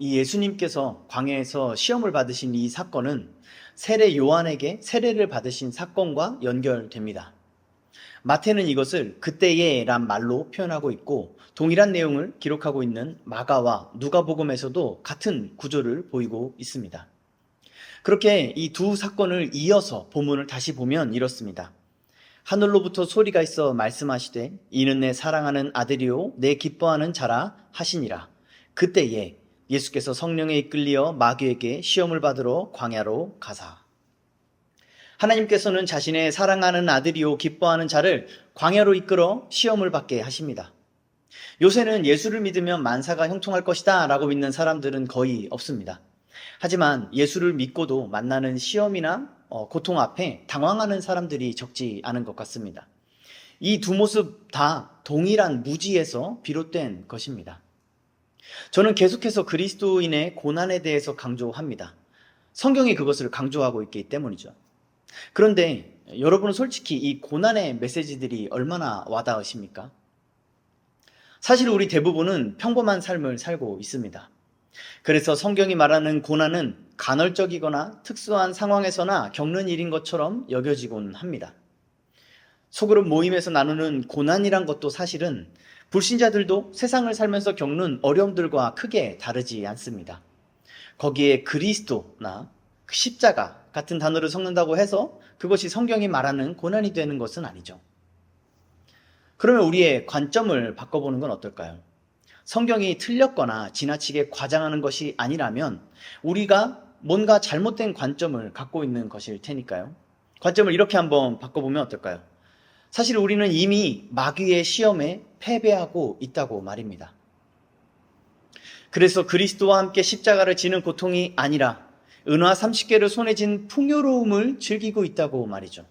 이 예수님께서 광야에서 시험을 받으신 이 사건은 세례 요한에게 세례를 받으신 사건과 연결됩니다. 마태는 이것을 그때에란 말로 표현하고 있고 동일한 내용을 기록하고 있는 마가와 누가복음에서도 같은 구조를 보이고 있습니다. 그렇게 이 두 사건을 이어서 본문을 다시 보면 이렇습니다. 하늘로부터 소리가 있어 말씀하시되 이는 내 사랑하는 아들이요 내 기뻐하는 자라 하시니라. 그때에 예수께서 성령에 이끌리어 마귀에게 시험을 받으러 광야로 가사. 하나님께서는 자신의 사랑하는 아들이요 기뻐하는 자를 광야로 이끌어 시험을 받게 하십니다. 요새는 예수를 믿으면 만사가 형통할 것이다 라고 믿는 사람들은 거의 없습니다. 하지만 예수를 믿고도 만나는 시험이나 고통 앞에 당황하는 사람들이 적지 않은 것 같습니다. 이 두 모습 다 동일한 무지에서 비롯된 것입니다. 저는 계속해서 그리스도인의 고난에 대해서 강조합니다. 성경이 그것을 강조하고 있기 때문이죠. 그런데 여러분은 솔직히 이 고난의 메시지들이 얼마나 와닿으십니까? 사실 우리 대부분은 평범한 삶을 살고 있습니다. 그래서 성경이 말하는 고난은 간헐적이거나 특수한 상황에서나 겪는 일인 것처럼 여겨지곤 합니다. 소그룹 모임에서 나누는 고난이란 것도 사실은 불신자들도 세상을 살면서 겪는 어려움들과 크게 다르지 않습니다. 거기에 그리스도나 십자가 같은 단어를 섞는다고 해서 그것이 성경이 말하는 고난이 되는 것은 아니죠. 그러면 우리의 관점을 바꿔보는 건 어떨까요? 성경이 틀렸거나 지나치게 과장하는 것이 아니라면 우리가 뭔가 잘못된 관점을 갖고 있는 것일 테니까요. 관점을 이렇게 한번 바꿔보면 어떨까요? 사실 우리는 이미 마귀의 시험에 패배하고 있다고 말입니다. 그래서 그리스도와 함께 십자가를 지는 고통이 아니라 은화 30개를 손에 쥔 풍요로움을 즐기고 있다고 말이죠.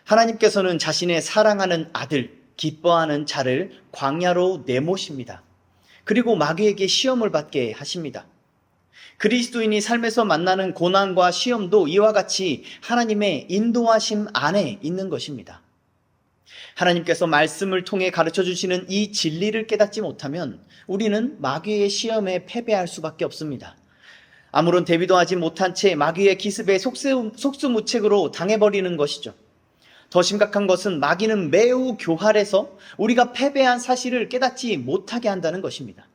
하나님께서는 자신의 사랑하는 아들, 기뻐하는 자를 광야로 내모십니다. 그리고 마귀에게 시험을 받게 하십니다. 그리스도인이 삶에서 만나는 고난과 시험도 이와 같이 하나님의 인도하심 안에 있는 것입니다. 하나님께서 말씀을 통해 가르쳐 주시는 이 진리를 깨닫지 못하면 우리는 마귀의 시험에 패배할 수밖에 없습니다. 아무런 대비도 하지 못한 채 마귀의 기습에 속수무책으로 당해버리는 것이죠. 더 심각한 것은 마귀는 매우 교활해서 우리가 패배한 사실을 깨닫지 못하게 한다는 것입니다.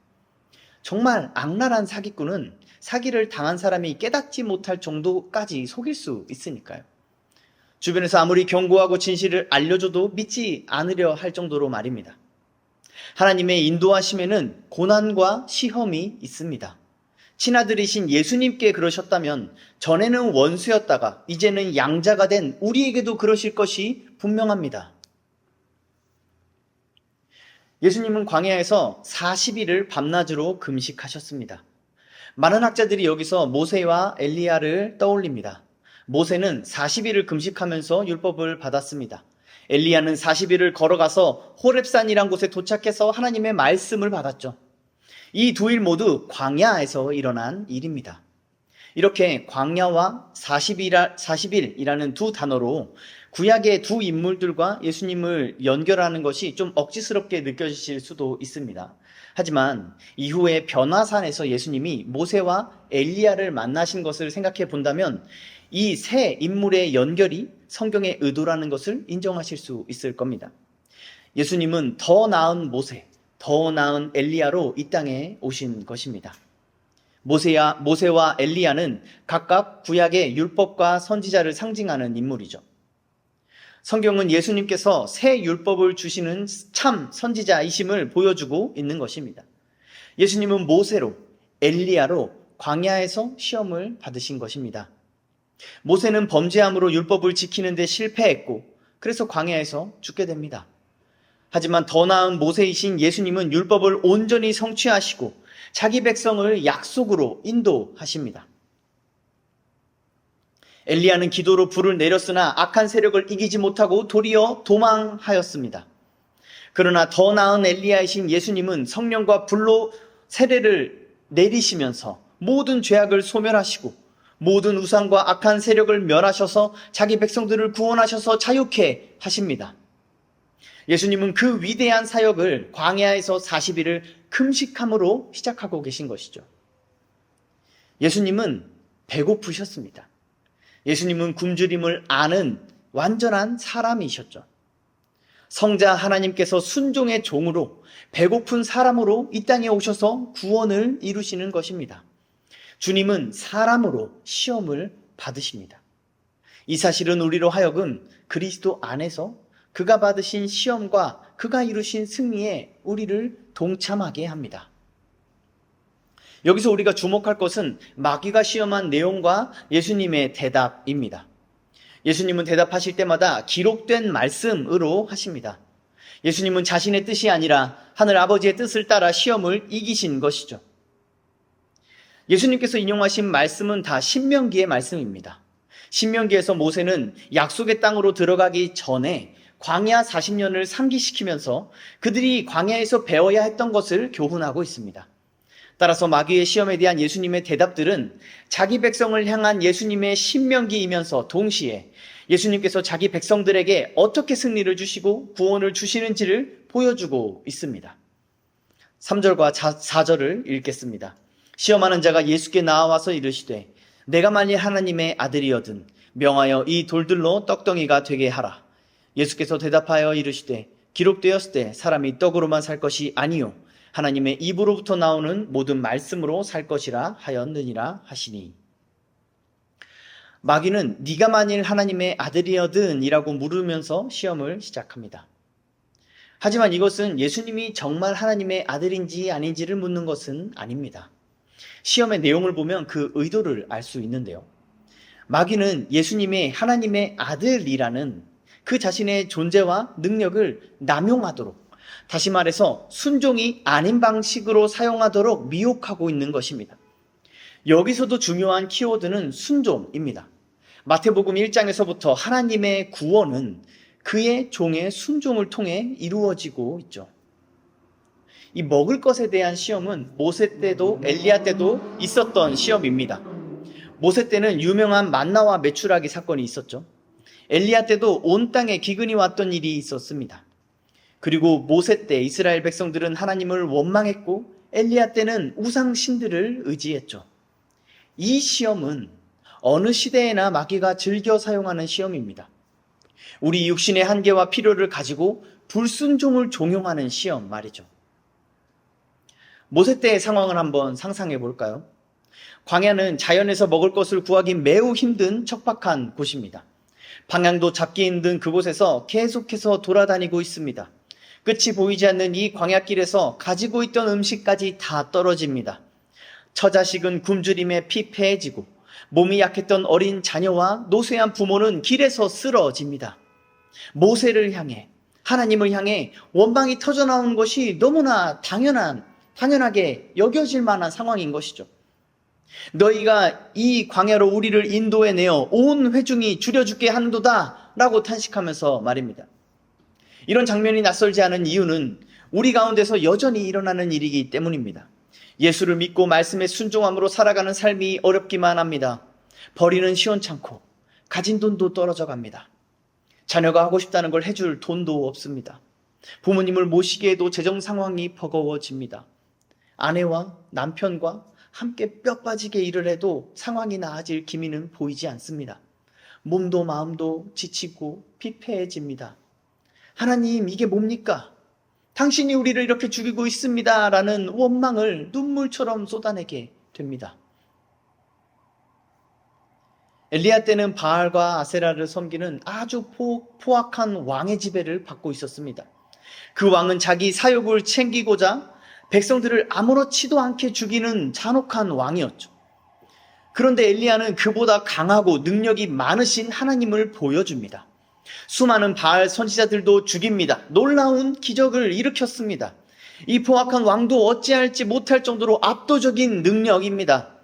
정말 악랄한 사기꾼은 사기를 당한 사람이 깨닫지 못할 정도까지 속일 수 있으니까요. 주변에서 아무리 경고하고 진실을 알려줘도 믿지 않으려 할 정도로 말입니다. 하나님의 인도하심에는 고난과 시험이 있습니다. 친아들이신 예수님께 그러셨다면 전에는 원수였다가 이제는 양자가 된 우리에게도 그러실 것이 분명합니다. 예수님은 광야에서 40일을 밤낮으로 금식하셨습니다. 많은 학자들이 여기서 모세와 엘리야를 떠올립니다. 모세는 40일을 금식하면서 율법을 받았습니다. 엘리야는 40일을 걸어가서 호렙산이란 곳에 도착해서 하나님의 말씀을 받았죠. 이 두 일 모두 광야에서 일어난 일입니다. 이렇게 광야와 40일이라는 두 단어로 구약의 두 인물들과 예수님을 연결하는 것이 좀 억지스럽게 느껴지실 수도 있습니다. 하지만 이후에 변화산에서 예수님이 모세와 엘리야를 만나신 것을 생각해 본다면 이 세 인물의 연결이 성경의 의도라는 것을 인정하실 수 있을 겁니다. 예수님은 더 나은 모세, 더 나은 엘리야로 이 땅에 오신 것입니다. 모세와 엘리야는 각각 구약의 율법과 선지자를 상징하는 인물이죠. 성경은 예수님께서 새 율법을 주시는 참 선지자이심을 보여주고 있는 것입니다. 예수님은 모세로, 엘리야로 광야에서 시험을 받으신 것입니다. 모세는 범죄함으로 율법을 지키는 데 실패했고 그래서 광야에서 죽게 됩니다. 하지만 더 나은 모세이신 예수님은 율법을 온전히 성취하시고 자기 백성을 약속으로 인도하십니다. 엘리야는 기도로 불을 내렸으나 악한 세력을 이기지 못하고 도리어 도망하였습니다. 그러나 더 나은 엘리야이신 예수님은 성령과 불로 세례를 내리시면서 모든 죄악을 소멸하시고 모든 우상과 악한 세력을 멸하셔서 자기 백성들을 구원하셔서 자유케 하십니다. 예수님은 그 위대한 사역을 광야에서 40일을 금식함으로 시작하고 계신 것이죠. 예수님은 배고프셨습니다. 예수님은 굶주림을 아는 완전한 사람이셨죠. 성자 하나님께서 순종의 종으로 배고픈 사람으로 이 땅에 오셔서 구원을 이루시는 것입니다. 주님은 사람으로 시험을 받으십니다. 이 사실은 우리로 하여금 그리스도 안에서 그가 받으신 시험과 그가 이루신 승리에 우리를 동참하게 합니다. 여기서 우리가 주목할 것은 마귀가 시험한 내용과 예수님의 대답입니다. 예수님은 대답하실 때마다 기록된 말씀으로 하십니다. 예수님은 자신의 뜻이 아니라 하늘 아버지의 뜻을 따라 시험을 이기신 것이죠. 예수님께서 인용하신 말씀은 다 신명기의 말씀입니다. 신명기에서 모세는 약속의 땅으로 들어가기 전에 광야 40년을 상기시키면서 그들이 광야에서 배워야 했던 것을 교훈하고 있습니다. 따라서 마귀의 시험에 대한 예수님의 대답들은 자기 백성을 향한 예수님의 신명기이면서 동시에 예수님께서 자기 백성들에게 어떻게 승리를 주시고 구원을 주시는지를 보여주고 있습니다. 3절과 4절을 읽겠습니다. 시험하는 자가 예수께 나와서 이르시되 내가 만일 하나님의 아들이거든 명하여 이 돌들로 떡덩이가 되게 하라. 예수께서 대답하여 이르시되 기록되었을 때 사람이 떡으로만 살 것이 아니요 하나님의 입으로부터 나오는 모든 말씀으로 살 것이라 하였느니라 하시니. 마귀는 네가 만일 하나님의 아들이거든 이라고 물으면서 시험을 시작합니다. 하지만 이것은 예수님이 정말 하나님의 아들인지 아닌지를 묻는 것은 아닙니다. 시험의 내용을 보면 그 의도를 알 수 있는데요. 마귀는 예수님의 하나님의 아들이라는 그 자신의 존재와 능력을 남용하도록, 다시 말해서 순종이 아닌 방식으로 사용하도록 미혹하고 있는 것입니다. 여기서도 중요한 키워드는 순종입니다. 마태복음 1장에서부터 하나님의 구원은 그의 종의 순종을 통해 이루어지고 있죠. 이 먹을 것에 대한 시험은 모세 때도 엘리야 때도 있었던 시험입니다. 모세 때는 유명한 만나와 메추라기 사건이 있었죠. 엘리야 때도 온 땅에 기근이 왔던 일이 있었습니다. 그리고 모세 때 이스라엘 백성들은 하나님을 원망했고 엘리야 때는 우상 신들을 의지했죠. 이 시험은 어느 시대에나 마귀가 즐겨 사용하는 시험입니다. 우리 육신의 한계와 필요를 가지고 불순종을 종용하는 시험 말이죠. 모세 때의 상황을 한번 상상해 볼까요? 광야는 자연에서 먹을 것을 구하기 매우 힘든 척박한 곳입니다. 방향도 잡기 힘든 그곳에서 계속해서 돌아다니고 있습니다. 끝이 보이지 않는 이 광야길에서 가지고 있던 음식까지 다 떨어집니다. 처자식은 굶주림에 피폐해지고 몸이 약했던 어린 자녀와 노쇠한 부모는 길에서 쓰러집니다. 모세를 향해, 하나님을 향해 원망이 터져나오는 것이 너무나 당연하게 여겨질 만한 상황인 것이죠. 너희가 이 광야로 우리를 인도해내어 온 회중이 줄여죽게 한도다 라고 탄식하면서 말입니다. 이런 장면이 낯설지 않은 이유는 우리 가운데서 여전히 일어나는 일이기 때문입니다. 예수를 믿고 말씀에 순종함으로 살아가는 삶이 어렵기만 합니다. 벌이는 시원찮고 가진 돈도 떨어져 갑니다. 자녀가 하고 싶다는 걸 해줄 돈도 없습니다. 부모님을 모시기에도 재정 상황이 버거워집니다. 아내와 남편과 함께 뼈 빠지게 일을 해도 상황이 나아질 기미는 보이지 않습니다. 몸도 마음도 지치고 피폐해집니다. 하나님, 이게 뭡니까? 당신이 우리를 이렇게 죽이고 있습니다. 라는 원망을 눈물처럼 쏟아내게 됩니다. 엘리야 때는 바알과 아세라를 섬기는 아주 포악한 왕의 지배를 받고 있었습니다. 그 왕은 자기 사욕을 챙기고자 백성들을 아무렇지도 않게 죽이는 잔혹한 왕이었죠. 그런데 엘리야는 그보다 강하고 능력이 많으신 하나님을 보여줍니다. 수많은 바알 선지자들도 죽입니다. 놀라운 기적을 일으켰습니다. 이 포악한 왕도 어찌할지 못할 정도로 압도적인 능력입니다.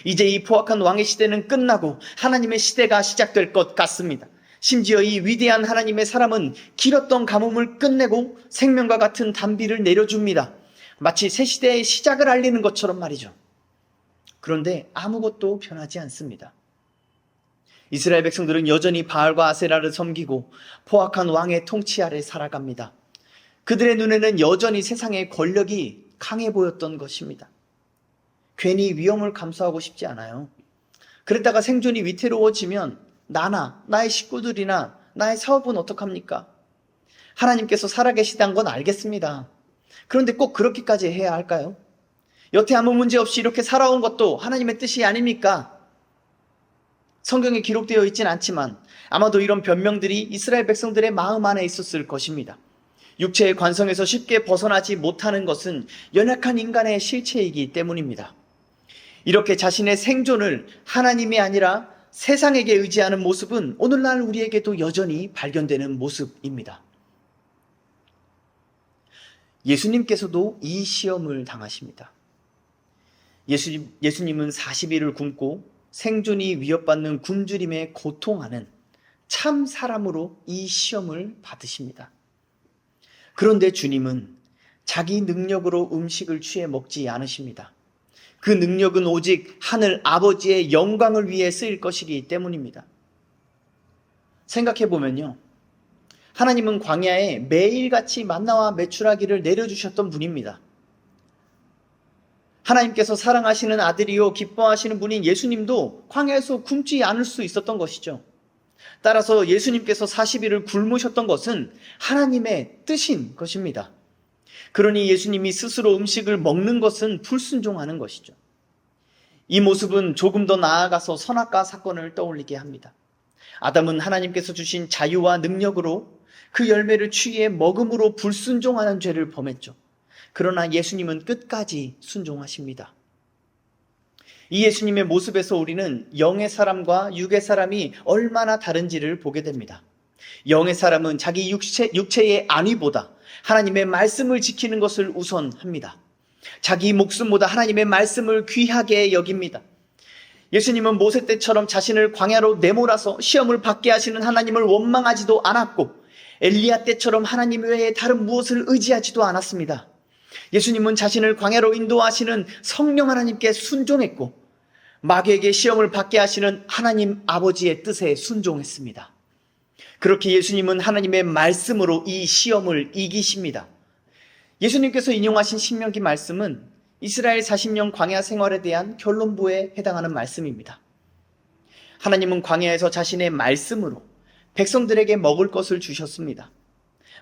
이제 이 포악한 왕의 시대는 끝나고 하나님의 시대가 시작될 것 같습니다. 심지어 이 위대한 하나님의 사람은 길었던 가뭄을 끝내고 생명과 같은 단비를 내려줍니다. 마치 새 시대의 시작을 알리는 것처럼 말이죠. 그런데 아무것도 변하지 않습니다. 이스라엘 백성들은 여전히 바알과 아세라를 섬기고 포악한 왕의 통치 아래 살아갑니다. 그들의 눈에는 여전히 세상의 권력이 강해 보였던 것입니다. 괜히 위험을 감수하고 싶지 않아요. 그랬다가 생존이 위태로워지면 나나 나의 식구들이나 나의 사업은 어떡합니까? 하나님께서 살아계시다는 건 알겠습니다. 그런데 꼭 그렇게까지 해야 할까요? 여태 아무 문제 없이 이렇게 살아온 것도 하나님의 뜻이 아닙니까? 성경에 기록되어 있진 않지만 아마도 이런 변명들이 이스라엘 백성들의 마음 안에 있었을 것입니다. 육체의 관성에서 쉽게 벗어나지 못하는 것은 연약한 인간의 실체이기 때문입니다. 이렇게 자신의 생존을 하나님이 아니라 세상에게 의지하는 모습은 오늘날 우리에게도 여전히 발견되는 모습입니다. 예수님께서도 이 시험을 당하십니다. 예수님은 40일을 굶고 생존이 위협받는 굶주림에 고통하는 참 사람으로 이 시험을 받으십니다. 그런데 주님은 자기 능력으로 음식을 취해 먹지 않으십니다. 그 능력은 오직 하늘 아버지의 영광을 위해 쓰일 것이기 때문입니다. 생각해보면요. 하나님은 광야에 매일같이 만나와 메추라기를 내려주셨던 분입니다. 하나님께서 사랑하시는 아들이요 기뻐하시는 분인 예수님도 광야에서 굶지 않을 수 있었던 것이죠. 따라서 예수님께서 40일을 굶으셨던 것은 하나님의 뜻인 것입니다. 그러니 예수님이 스스로 음식을 먹는 것은 불순종하는 것이죠. 이 모습은 조금 더 나아가서 선악과 사건을 떠올리게 합니다. 아담은 하나님께서 주신 자유와 능력으로 그 열매를 취해 먹음으로 불순종하는 죄를 범했죠. 그러나 예수님은 끝까지 순종하십니다. 이 예수님의 모습에서 우리는 영의 사람과 육의 사람이 얼마나 다른지를 보게 됩니다. 영의 사람은 자기 육체의 안위보다 하나님의 말씀을 지키는 것을 우선합니다. 자기 목숨보다 하나님의 말씀을 귀하게 여깁니다. 예수님은 모세 때처럼 자신을 광야로 내몰아서 시험을 받게 하시는 하나님을 원망하지도 않았고 엘리야 때처럼 하나님 외에 다른 무엇을 의지하지도 않았습니다. 예수님은 자신을 광야로 인도하시는 성령 하나님께 순종했고 마귀에게 시험을 받게 하시는 하나님 아버지의 뜻에 순종했습니다. 그렇게 예수님은 하나님의 말씀으로 이 시험을 이기십니다. 예수님께서 인용하신 신명기 말씀은 이스라엘 40년 광야 생활에 대한 결론부에 해당하는 말씀입니다. 하나님은 광야에서 자신의 말씀으로 백성들에게 먹을 것을 주셨습니다.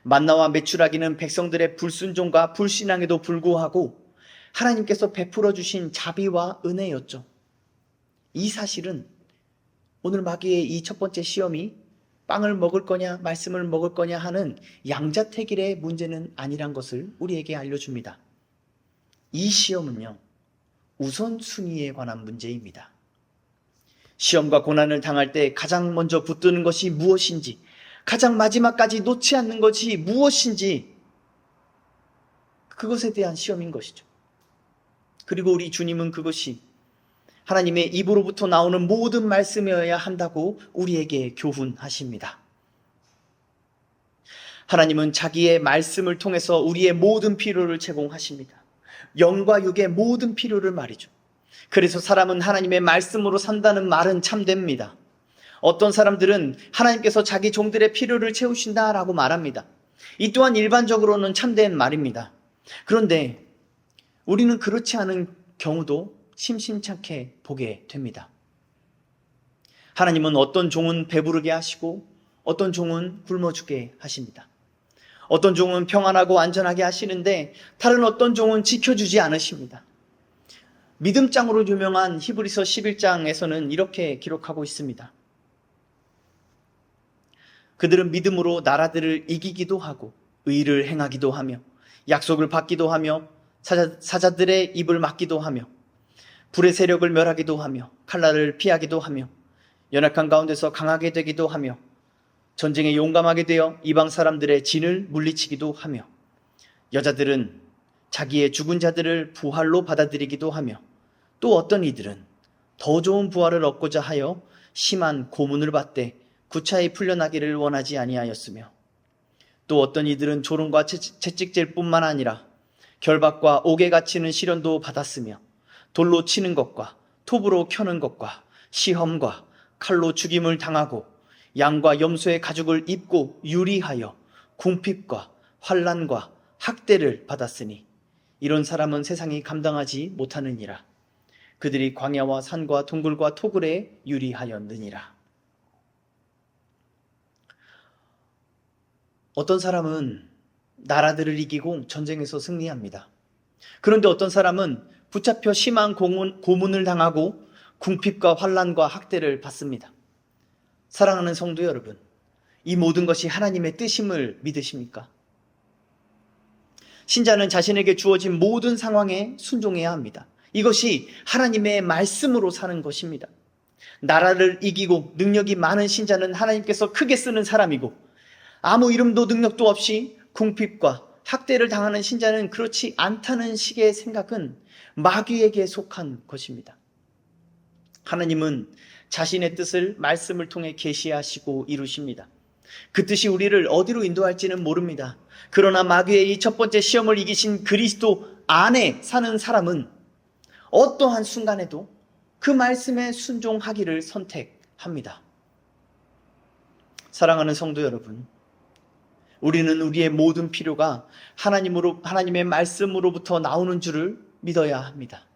만나와 메추라기는 백성들의 불순종과 불신앙에도 불구하고 하나님께서 베풀어 주신 자비와 은혜였죠. 이 사실은 오늘 마귀의 이 첫 번째 시험이 빵을 먹을 거냐 말씀을 먹을 거냐 하는 양자택일의 문제는 아니란 것을 우리에게 알려줍니다. 이 시험은요, 우선순위에 관한 문제입니다. 시험과 고난을 당할 때 가장 먼저 붙드는 것이 무엇인지, 가장 마지막까지 놓지 않는 것이 무엇인지, 그것에 대한 시험인 것이죠. 그리고 우리 주님은 그것이 하나님의 입으로부터 나오는 모든 말씀이어야 한다고 우리에게 교훈하십니다. 하나님은 자기의 말씀을 통해서 우리의 모든 필요를 제공하십니다. 영과 육의 모든 필요를 말이죠. 그래서 사람은 하나님의 말씀으로 산다는 말은 참됩니다. 어떤 사람들은 하나님께서 자기 종들의 필요를 채우신다라고 말합니다. 이 또한 일반적으로는 참된 말입니다. 그런데 우리는 그렇지 않은 경우도 심심찮게 보게 됩니다. 하나님은 어떤 종은 배부르게 하시고 어떤 종은 굶어 죽게 하십니다. 어떤 종은 평안하고 안전하게 하시는데 다른 어떤 종은 지켜주지 않으십니다. 믿음장으로 유명한 히브리서 11장에서는 이렇게 기록하고 있습니다. 그들은 믿음으로 나라들을 이기기도 하고 의를 행하기도 하며 약속을 받기도 하며 사자들의 입을 막기도 하며 불의 세력을 멸하기도 하며 칼날을 피하기도 하며 연약한 가운데서 강하게 되기도 하며 전쟁에 용감하게 되어 이방 사람들의 진을 물리치기도 하며 여자들은 자기의 죽은 자들을 부활로 받아들이기도 하며 또 어떤 이들은 더 좋은 부활을 얻고자 하여 심한 고문을 받되 구차히 풀려나기를 원하지 아니하였으며 또 어떤 이들은 조롱과 채찍질 뿐만 아니라 결박과 옥에 갇히는 시련도 받았으며 돌로 치는 것과 톱으로 켜는 것과 시험과 칼로 죽임을 당하고 양과 염소의 가죽을 입고 유리하여 궁핍과 환난과 학대를 받았으니 이런 사람은 세상이 감당하지 못하느니라. 그들이 광야와 산과 동굴과 토굴에 유리하였느니라. 어떤 사람은 나라들을 이기고 전쟁에서 승리합니다. 그런데 어떤 사람은 붙잡혀 심한 고문을 당하고 궁핍과 환난과 학대를 받습니다. 사랑하는 성도 여러분, 이 모든 것이 하나님의 뜻임을 믿으십니까? 신자는 자신에게 주어진 모든 상황에 순종해야 합니다. 이것이 하나님의 말씀으로 사는 것입니다. 나라를 이기고 능력이 많은 신자는 하나님께서 크게 쓰는 사람이고, 아무 이름도 능력도 없이 궁핍과 학대를 당하는 신자는 그렇지 않다는 식의 생각은 마귀에게 속한 것입니다. 하나님은 자신의 뜻을 말씀을 통해 계시하시고 이루십니다. 그 뜻이 우리를 어디로 인도할지는 모릅니다. 그러나 마귀의 이 첫 번째 시험을 이기신 그리스도 안에 사는 사람은 어떠한 순간에도 그 말씀에 순종하기를 선택합니다. 사랑하는 성도 여러분, 우리는 우리의 모든 필요가 하나님의 말씀으로부터 나오는 줄을 믿어야 합니다.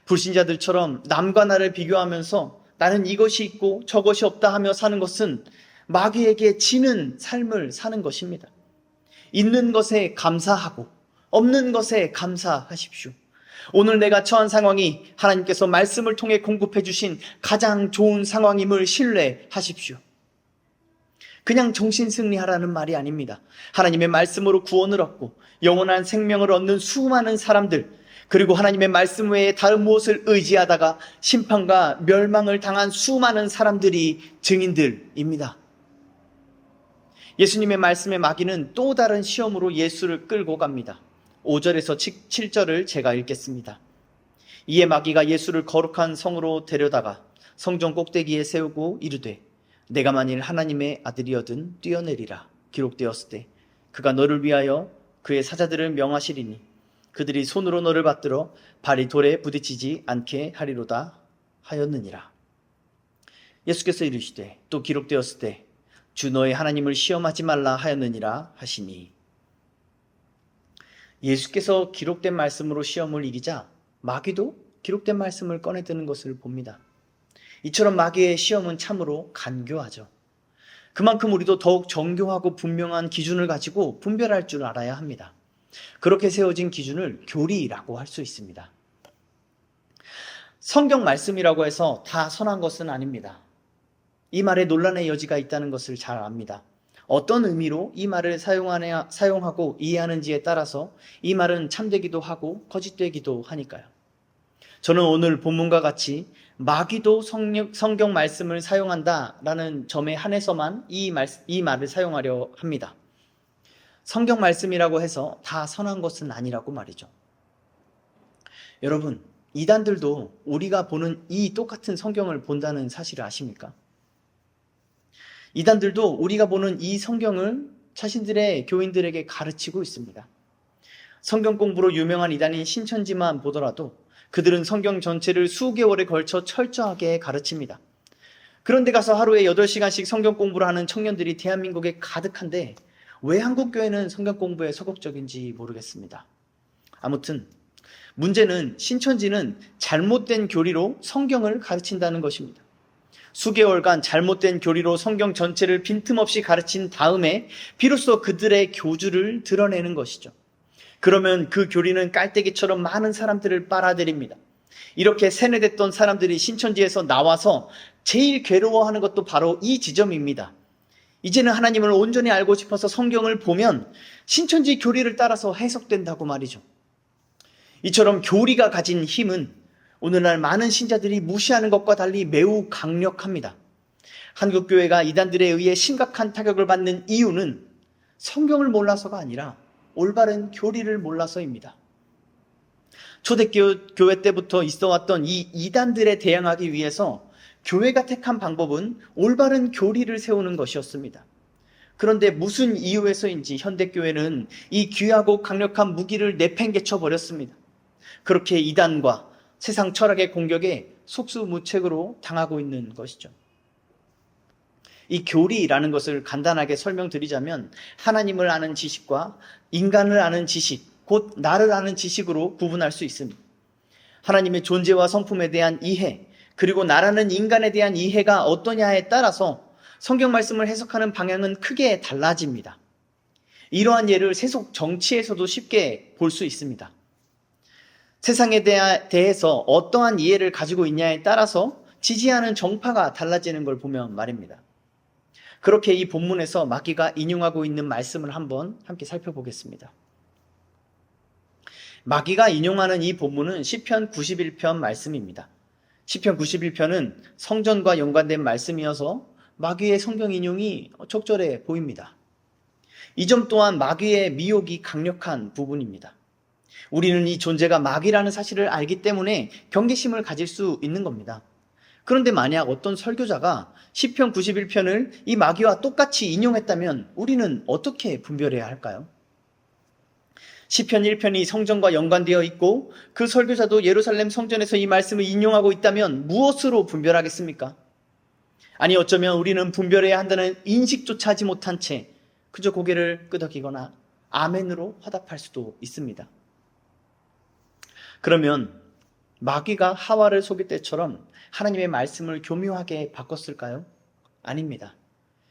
불신자들처럼 남과 나를 비교하면서 나는 이것이 있고 저것이 없다 하며 사는 것은 마귀에게 지는 삶을 사는 것입니다. 있는 것에 감사하고 없는 것에 감사하십시오. 오늘 내가 처한 상황이 하나님께서 말씀을 통해 공급해 주신 가장 좋은 상황임을 신뢰하십시오. 그냥 정신승리하라는 말이 아닙니다. 하나님의 말씀으로 구원을 얻고 영원한 생명을 얻는 수많은 사람들, 그리고 하나님의 말씀 외에 다른 무엇을 의지하다가 심판과 멸망을 당한 수많은 사람들이 증인들입니다. 예수님의 말씀의 마귀는 또 다른 시험으로 예수를 끌고 갑니다. 5절에서 7절을 제가 읽겠습니다. 이에 마귀가 예수를 거룩한 성으로 데려다가 성전 꼭대기에 세우고 이르되 내가 만일 하나님의 아들이어든 뛰어내리라. 기록되었을 때 그가 너를 위하여 그의 사자들을 명하시리니 그들이 손으로 너를 받들어 발이 돌에 부딪히지 않게 하리로다 하였느니라. 예수께서 이르시되 또 기록되었을 때 주 너의 하나님을 시험하지 말라 하였느니라 하시니, 예수께서 기록된 말씀으로 시험을 이기자 마귀도 기록된 말씀을 꺼내드는 것을 봅니다. 이처럼 마귀의 시험은 참으로 간교하죠. 그만큼 우리도 더욱 정교하고 분명한 기준을 가지고 분별할 줄 알아야 합니다. 그렇게 세워진 기준을 교리라고 할 수 있습니다. 성경 말씀이라고 해서 다 선한 것은 아닙니다. 이 말에 논란의 여지가 있다는 것을 잘 압니다. 어떤 의미로 이 말을 사용하고 이해하는지에 따라서 이 말은 참되기도 하고 거짓되기도 하니까요. 저는 오늘 본문과 같이 마귀도 성경 말씀을 사용한다라는 점에 한해서만 이 말을 사용하려 합니다. 성경 말씀이라고 해서 다 선한 것은 아니라고 말이죠. 여러분, 이단들도 우리가 보는 이 똑같은 성경을 본다는 사실을 아십니까? 이단들도 우리가 보는 이 성경을 자신들의 교인들에게 가르치고 있습니다. 성경 공부로 유명한 이단인 신천지만 보더라도 그들은 성경 전체를 수개월에 걸쳐 철저하게 가르칩니다. 그런데 가서 하루에 8시간씩 성경 공부를 하는 청년들이 대한민국에 가득한데 왜 한국 교회는 성경 공부에 소극적인지 모르겠습니다. 아무튼 문제는 신천지는 잘못된 교리로 성경을 가르친다는 것입니다. 수개월간 잘못된 교리로 성경 전체를 빈틈없이 가르친 다음에 비로소 그들의 교주를 드러내는 것이죠. 그러면 그 교리는 깔때기처럼 많은 사람들을 빨아들입니다. 이렇게 세뇌됐던 사람들이 신천지에서 나와서 제일 괴로워하는 것도 바로 이 지점입니다. 이제는 하나님을 온전히 알고 싶어서 성경을 보면 신천지 교리를 따라서 해석된다고 말이죠. 이처럼 교리가 가진 힘은 오늘날 많은 신자들이 무시하는 것과 달리 매우 강력합니다. 한국교회가 이단들에 의해 심각한 타격을 받는 이유는 성경을 몰라서가 아니라 올바른 교리를 몰라서입니다. 초대교회 때부터 있어왔던 이 이단들에 대항하기 위해서 교회가 택한 방법은 올바른 교리를 세우는 것이었습니다. 그런데 무슨 이유에서인지 현대교회는 이 귀하고 강력한 무기를 내팽개쳐 버렸습니다. 그렇게 이단과 세상 철학의 공격에 속수무책으로 당하고 있는 것이죠. 이 교리라는 것을 간단하게 설명드리자면 하나님을 아는 지식과 인간을 아는 지식, 곧 나를 아는 지식으로 구분할 수 있습니다. 하나님의 존재와 성품에 대한 이해, 그리고 나라는 인간에 대한 이해가 어떠냐에 따라서 성경 말씀을 해석하는 방향은 크게 달라집니다. 이러한 예를 세속 정치에서도 쉽게 볼 수 있습니다. 세상에 대해서 어떠한 이해를 가지고 있냐에 따라서 지지하는 정파가 달라지는 걸 보면 말입니다. 그렇게 이 본문에서 마귀가 인용하고 있는 말씀을 한번 함께 살펴보겠습니다. 마귀가 인용하는 이 본문은 시편 91편 말씀입니다. 시편 91편은 성전과 연관된 말씀이어서 마귀의 성경 인용이 적절해 보입니다. 이 점 또한 마귀의 미혹이 강력한 부분입니다. 우리는 이 존재가 마귀라는 사실을 알기 때문에 경계심을 가질 수 있는 겁니다. 그런데 만약 어떤 설교자가 시편 91편을 이 마귀와 똑같이 인용했다면 우리는 어떻게 분별해야 할까요? 시편 1편이 성전과 연관되어 있고 그 설교자도 예루살렘 성전에서 이 말씀을 인용하고 있다면 무엇으로 분별하겠습니까? 아니 어쩌면 우리는 분별해야 한다는 인식조차 하지 못한 채 그저 고개를 끄덕이거나 아멘으로 화답할 수도 있습니다. 그러면 마귀가 하와를 속일 때처럼 하나님의 말씀을 교묘하게 바꿨을까요? 아닙니다.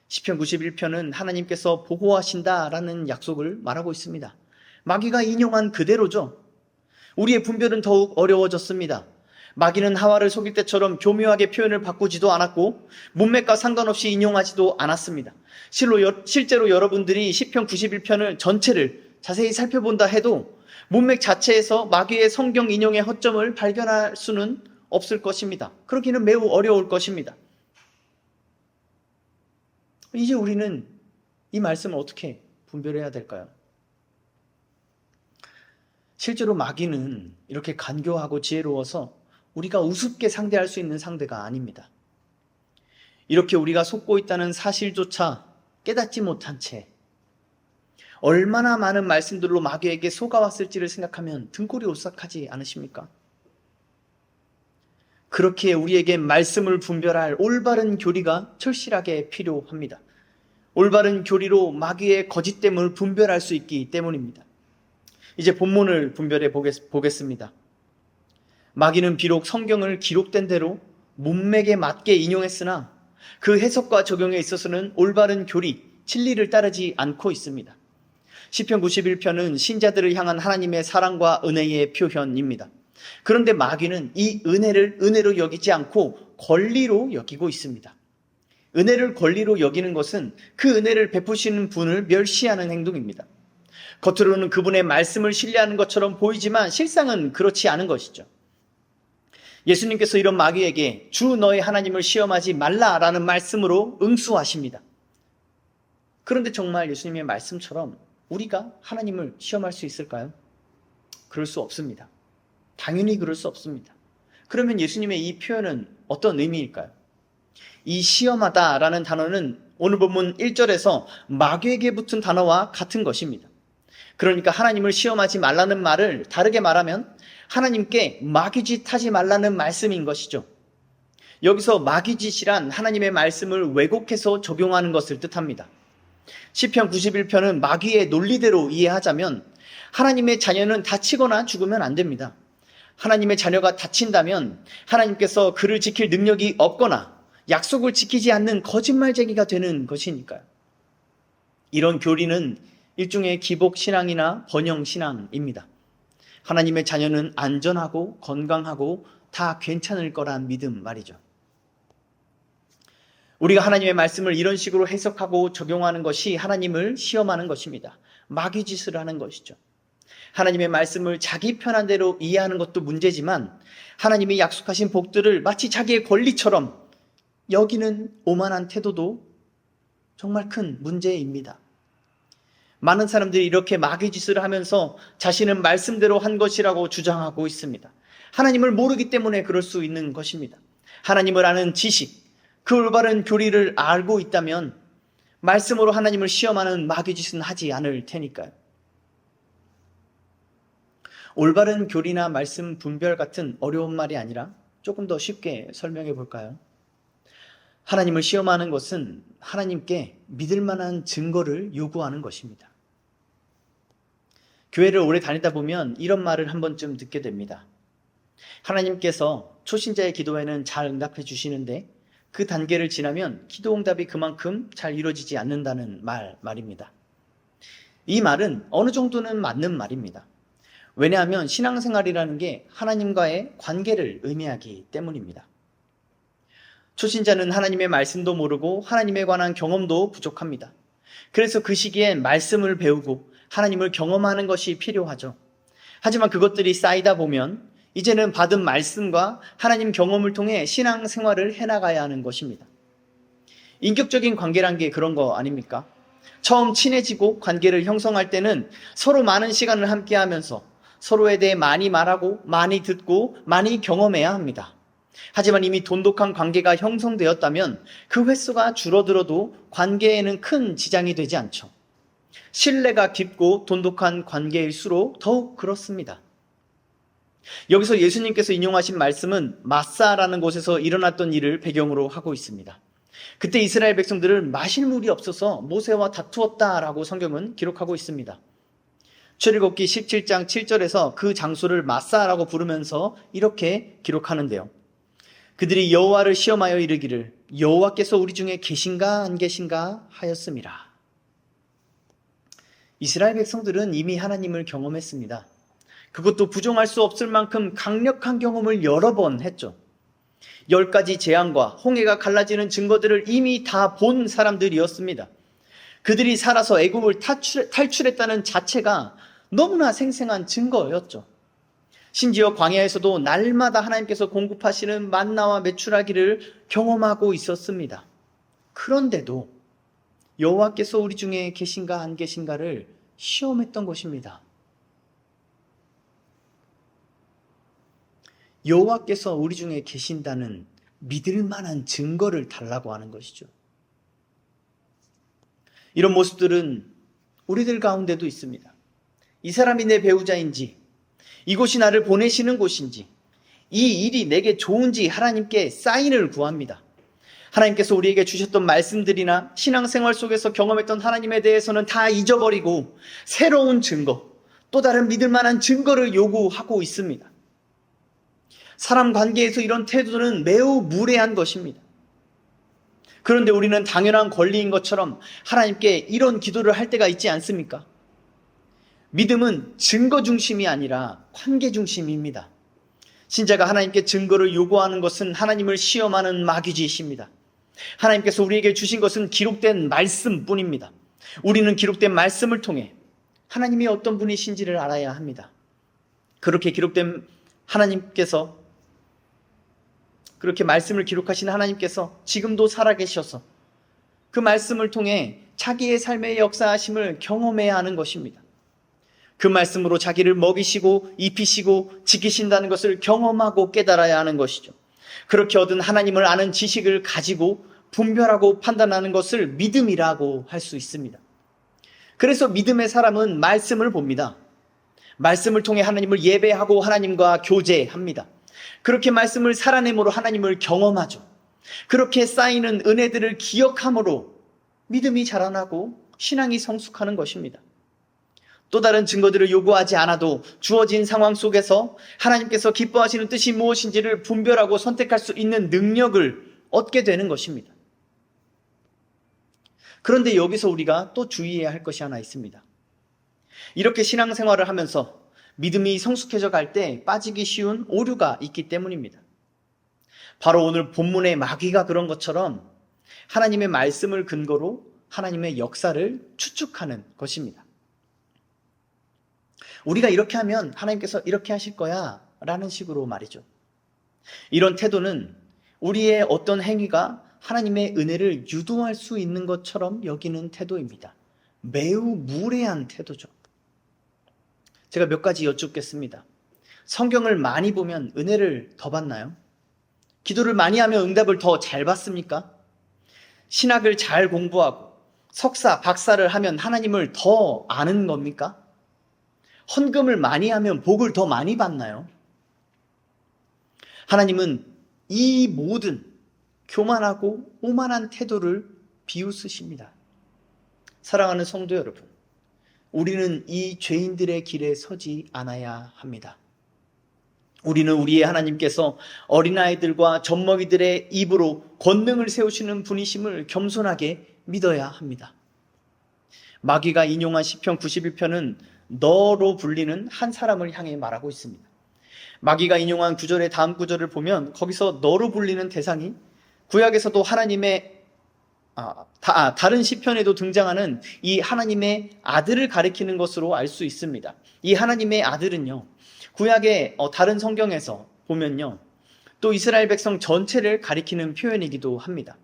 시편 91편은 하나님께서 보호하신다라는 약속을 말하고 있습니다. 마귀가 인용한 그대로죠. 우리의 분별은 더욱 어려워졌습니다. 마귀는 하와를 속일 때처럼 교묘하게 표현을 바꾸지도 않았고 문맥과 상관없이 인용하지도 않았습니다. 실제로 여러분들이 시편 91편을 전체를 자세히 살펴본다 해도 문맥 자체에서 마귀의 성경 인용의 허점을 발견할 수는 없을 것입니다. 그러기는 매우 어려울 것입니다. 이제 우리는 이 말씀을 어떻게 분별해야 될까요? 실제로 마귀는 이렇게 간교하고 지혜로워서 우리가 우습게 상대할 수 있는 상대가 아닙니다. 이렇게 우리가 속고 있다는 사실조차 깨닫지 못한 채 얼마나 많은 말씀들로 마귀에게 속아왔을지를 생각하면 등골이 오싹하지 않으십니까? 그렇게 우리에게 말씀을 분별할 올바른 교리가 철실하게 필요합니다. 올바른 교리로 마귀의 거짓됨을 분별할 수 있기 때문입니다. 이제 본문을 분별해 보겠습니다. 마귀는 비록 성경을 기록된 대로 문맥에 맞게 인용했으나 그 해석과 적용에 있어서는 올바른 교리, 진리를 따르지 않고 있습니다. 시편 91편은 신자들을 향한 하나님의 사랑과 은혜의 표현입니다. 그런데 마귀는 이 은혜를 은혜로 여기지 않고 권리로 여기고 있습니다. 은혜를 권리로 여기는 것은 그 은혜를 베푸시는 분을 멸시하는 행동입니다. 겉으로는 그분의 말씀을 신뢰하는 것처럼 보이지만 실상은 그렇지 않은 것이죠. 예수님께서 이런 마귀에게 주 너의 하나님을 시험하지 말라라는 말씀으로 응수하십니다. 그런데 정말 예수님의 말씀처럼 우리가 하나님을 시험할 수 있을까요? 그럴 수 없습니다. 당연히 그럴 수 없습니다. 그러면 예수님의 이 표현은 어떤 의미일까요? 이 시험하다라는 단어는 오늘 본문 1절에서 마귀에게 붙은 단어와 같은 것입니다. 그러니까 하나님을 시험하지 말라는 말을 다르게 말하면 하나님께 마귀짓 하지 말라는 말씀인 것이죠. 여기서 마귀짓이란 하나님의 말씀을 왜곡해서 적용하는 것을 뜻합니다. 시편 91편은 마귀의 논리대로 이해하자면 하나님의 자녀는 다치거나 죽으면 안 됩니다. 하나님의 자녀가 다친다면 하나님께서 그를 지킬 능력이 없거나 약속을 지키지 않는 거짓말쟁이가 되는 것이니까요. 이런 교리는 일종의 기복신앙이나 번영신앙입니다. 하나님의 자녀는 안전하고 건강하고 다 괜찮을 거란 믿음 말이죠. 우리가 하나님의 말씀을 이런 식으로 해석하고 적용하는 것이 하나님을 시험하는 것입니다. 마귀짓을 하는 것이죠. 하나님의 말씀을 자기 편한 대로 이해하는 것도 문제지만 하나님이 약속하신 복들을 마치 자기의 권리처럼 여기는 오만한 태도도 정말 큰 문제입니다. 많은 사람들이 이렇게 마귀짓을 하면서 자신은 말씀대로 한 것이라고 주장하고 있습니다. 하나님을 모르기 때문에 그럴 수 있는 것입니다. 하나님을 아는 지식, 그 올바른 교리를 알고 있다면 말씀으로 하나님을 시험하는 마귀짓은 하지 않을 테니까요. 올바른 교리나 말씀 분별 같은 어려운 말이 아니라 조금 더 쉽게 설명해 볼까요? 하나님을 시험하는 것은 하나님께 믿을 만한 증거를 요구하는 것입니다. 교회를 오래 다니다 보면 이런 말을 한 번쯤 듣게 됩니다. 하나님께서 초신자의 기도에는 잘 응답해 주시는데 그 단계를 지나면 기도 응답이 그만큼 잘 이루어지지 않는다는 말입니다. 이 말은 어느 정도는 맞는 말입니다. 왜냐하면 신앙생활이라는 게 하나님과의 관계를 의미하기 때문입니다. 초신자는 하나님의 말씀도 모르고 하나님에 관한 경험도 부족합니다. 그래서 그 시기엔 말씀을 배우고 하나님을 경험하는 것이 필요하죠. 하지만 그것들이 쌓이다 보면 이제는 받은 말씀과 하나님 경험을 통해 신앙생활을 해나가야 하는 것입니다. 인격적인 관계란 게 그런 거 아닙니까? 처음 친해지고 관계를 형성할 때는 서로 많은 시간을 함께 하면서 서로에 대해 많이 말하고 많이 듣고 많이 경험해야 합니다. 하지만 이미 돈독한 관계가 형성되었다면 그 횟수가 줄어들어도 관계에는 큰 지장이 되지 않죠. 신뢰가 깊고 돈독한 관계일수록 더욱 그렇습니다. 여기서 예수님께서 인용하신 말씀은 마사라는 곳에서 일어났던 일을 배경으로 하고 있습니다. 그때 이스라엘 백성들은 마실 물이 없어서 모세와 다투었다라고 성경은 기록하고 있습니다. 출애굽기 17장 7절에서 그 장소를 마사라고 부르면서 이렇게 기록하는데요. 그들이 여호와를 시험하여 이르기를 여호와께서 우리 중에 계신가 안 계신가 하였음이라. 이스라엘 백성들은 이미 하나님을 경험했습니다. 그것도 부정할 수 없을 만큼 강력한 경험을 여러 번 했죠. 10가지 재앙과 홍해가 갈라지는 증거들을 이미 다 본 사람들이었습니다. 그들이 살아서 애굽을 탈출했다는 자체가 너무나 생생한 증거였죠. 심지어 광야에서도 날마다 하나님께서 공급하시는 만나와 메추라기를 경험하고 있었습니다. 그런데도 여호와께서 우리 중에 계신가 안 계신가를 시험했던 것입니다. 여호와께서 우리 중에 계신다는 믿을 만한 증거를 달라고 하는 것이죠. 이런 모습들은 우리들 가운데도 있습니다. 이 사람이 내 배우자인지, 이곳이 나를 보내시는 곳인지, 이 일이 내게 좋은지 하나님께 사인을 구합니다. 하나님께서 우리에게 주셨던 말씀들이나 신앙생활 속에서 경험했던 하나님에 대해서는 다 잊어버리고 새로운 증거, 또 다른 믿을 만한 증거를 요구하고 있습니다. 사람 관계에서 이런 태도는 매우 무례한 것입니다. 그런데 우리는 당연한 권리인 것처럼 하나님께 이런 기도를 할 때가 있지 않습니까? 믿음은 증거 중심이 아니라 관계 중심입니다. 신자가 하나님께 증거를 요구하는 것은 하나님을 시험하는 마귀짓입니다. 하나님께서 우리에게 주신 것은 기록된 말씀뿐입니다. 우리는 기록된 말씀을 통해 하나님이 어떤 분이신지를 알아야 합니다. 그렇게 기록된 하나님께서, 그렇게 말씀을 기록하신 하나님께서 지금도 살아계셔서 그 말씀을 통해 자기의 삶의 역사하심을 경험해야 하는 것입니다. 그 말씀으로 자기를 먹이시고 입히시고 지키신다는 것을 경험하고 깨달아야 하는 것이죠. 그렇게 얻은 하나님을 아는 지식을 가지고 분별하고 판단하는 것을 믿음이라고 할 수 있습니다. 그래서 믿음의 사람은 말씀을 봅니다. 말씀을 통해 하나님을 예배하고 하나님과 교제합니다. 그렇게 말씀을 살아내므로 하나님을 경험하죠. 그렇게 쌓이는 은혜들을 기억함으로 믿음이 자라나고 신앙이 성숙하는 것입니다. 또 다른 증거들을 요구하지 않아도 주어진 상황 속에서 하나님께서 기뻐하시는 뜻이 무엇인지를 분별하고 선택할 수 있는 능력을 얻게 되는 것입니다. 그런데 여기서 우리가 또 주의해야 할 것이 하나 있습니다. 이렇게 신앙생활을 하면서 믿음이 성숙해져 갈 때 빠지기 쉬운 오류가 있기 때문입니다. 바로 오늘 본문의 마귀가 그런 것처럼 하나님의 말씀을 근거로 하나님의 역사를 추측하는 것입니다. 우리가 이렇게 하면 하나님께서 이렇게 하실 거야 라는 식으로 말이죠. 이런 태도는 우리의 어떤 행위가 하나님의 은혜를 유도할 수 있는 것처럼 여기는 태도입니다. 매우 무례한 태도죠. 제가 몇 가지 여쭙겠습니다. 성경을 많이 보면 은혜를 더 받나요? 기도를 많이 하면 응답을 더 잘 받습니까? 신학을 잘 공부하고 석사, 박사를 하면 하나님을 더 아는 겁니까? 헌금을 많이 하면 복을 더 많이 받나요? 하나님은 이 모든 교만하고 오만한 태도를 비웃으십니다. 사랑하는 성도 여러분, 우리는 이 죄인들의 길에 서지 않아야 합니다. 우리는 우리의 하나님께서 어린아이들과 젖먹이들의 입으로 권능을 세우시는 분이심을 겸손하게 믿어야 합니다. 마귀가 인용한 시편 91편은 너로 불리는 한 사람을 향해 말하고 있습니다. 마귀가 인용한 구절의 다음 구절을 보면 거기서 너로 불리는 대상이 구약에서도 하나님의 다른 시편에도 등장하는 이 하나님의 아들을 가리키는 것으로 알 수 있습니다. 이 하나님의 아들은요, 구약의 다른 성경에서 보면요, 또 이스라엘 백성 전체를 가리키는 표현이기도 합니다.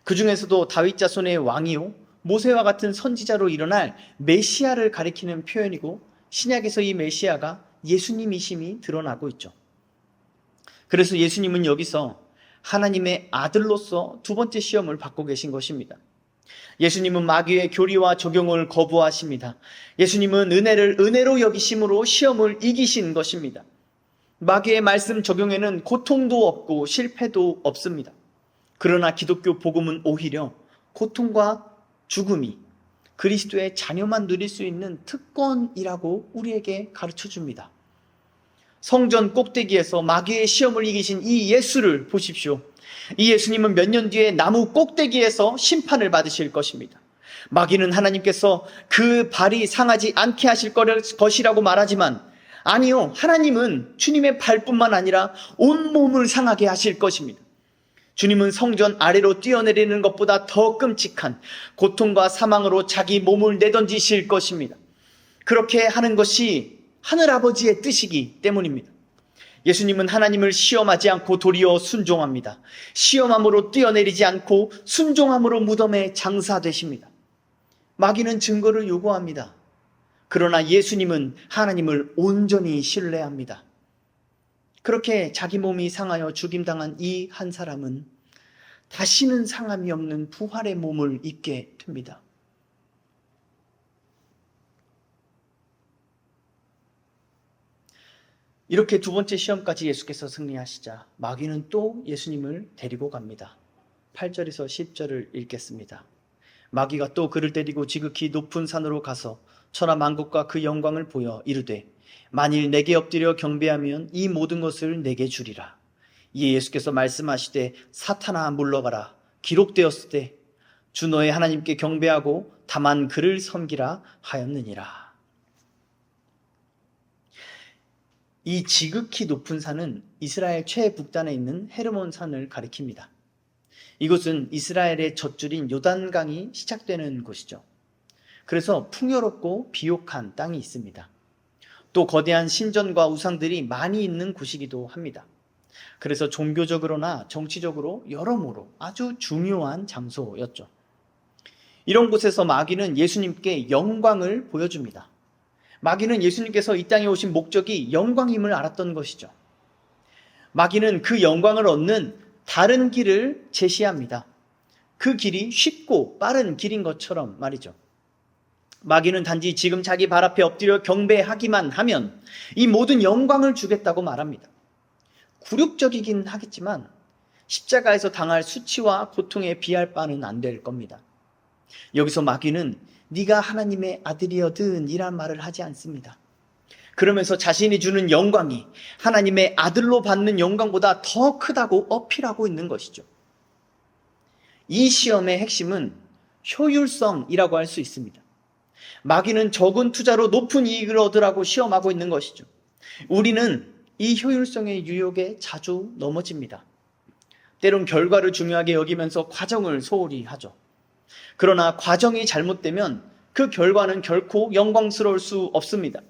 그 중에서도 다윗 자손의 왕이요, 모세와 같은 선지자로 일어날 메시아를 가리키는 표현이고, 신약에서 이 메시아가 예수님이심이 드러나고 있죠. 그래서 예수님은 여기서 하나님의 아들로서 두 번째 시험을 받고 계신 것입니다. 예수님은 마귀의 교리와 적용을 거부하십니다. 예수님은 은혜를 은혜로 여기심으로 시험을 이기신 것입니다. 마귀의 말씀 적용에는 고통도 없고 실패도 없습니다. 그러나 기독교 복음은 오히려 고통과 죽음이 그리스도의 자녀만 누릴 수 있는 특권이라고 우리에게 가르쳐 줍니다. 성전 꼭대기에서 마귀의 시험을 이기신 이 예수를 보십시오. 이 예수님은 몇 년 뒤에 나무 꼭대기에서 심판을 받으실 것입니다. 마귀는 하나님께서 그 발이 상하지 않게 하실 것이라고 말하지만, 아니요, 하나님은 주님의 발뿐만 아니라 온몸을 상하게 하실 것입니다. 주님은 성전 아래로 뛰어내리는 것보다 더 끔찍한 고통과 사망으로 자기 몸을 내던지실 것입니다. 그렇게 하는 것이 하늘아버지의 뜻이기 때문입니다. 예수님은 하나님을 시험하지 않고 도리어 순종합니다. 시험함으로 뛰어내리지 않고 순종함으로 무덤에 장사되십니다. 마귀는 증거를 요구합니다. 그러나 예수님은 하나님을 온전히 신뢰합니다. 그렇게 자기 몸이 상하여 죽임당한 이 한 사람은 다시는 상함이 없는 부활의 몸을 입게 됩니다. 이렇게 두 번째 시험까지 예수께서 승리하시자 마귀는 또 예수님을 데리고 갑니다. 8절에서 10절을 읽겠습니다. 마귀가 또 그를 데리고 지극히 높은 산으로 가서 천하 만국과 그 영광을 보여 이르되 만일 내게 엎드려 경배하면 이 모든 것을 내게 주리라. 이에 예수께서 말씀하시되 사탄아 물러가라. 기록되었으되 주 너의 하나님께 경배하고 다만 그를 섬기라 하였느니라. 이 지극히 높은 산은 이스라엘 최북단에 있는 헤르몬 산을 가리킵니다. 이곳은 이스라엘의 젖줄인 요단강이 시작되는 곳이죠. 그래서 풍요롭고 비옥한 땅이 있습니다. 또 거대한 신전과 우상들이 많이 있는 곳이기도 합니다. 그래서 종교적으로나 정치적으로 여러모로 아주 중요한 장소였죠. 이런 곳에서 마귀는 예수님께 영광을 보여줍니다. 마귀는 예수님께서 이 땅에 오신 목적이 영광임을 알았던 것이죠. 마귀는 그 영광을 얻는 다른 길을 제시합니다. 그 길이 쉽고 빠른 길인 것처럼 말이죠. 마귀는 단지 지금 자기 발 앞에 엎드려 경배하기만 하면 이 모든 영광을 주겠다고 말합니다. 굴욕적이긴 하겠지만 십자가에서 당할 수치와 고통에 비할 바는 안 될 겁니다. 여기서 마귀는 네가 하나님의 아들이여든 이란 말을 하지 않습니다. 그러면서 자신이 주는 영광이 하나님의 아들로 받는 영광보다 더 크다고 어필하고 있는 것이죠. 이 시험의 핵심은 효율성이라고 할 수 있습니다. 마귀는 적은 투자로 높은 이익을 얻으라고 시험하고 있는 것이죠. 우리는 이 효율성의 유혹에 자주 넘어집니다. 때론 결과를 중요하게 여기면서 과정을 소홀히 하죠. 그러나 과정이 잘못되면 그 결과는 결코 영광스러울 수 없습니다.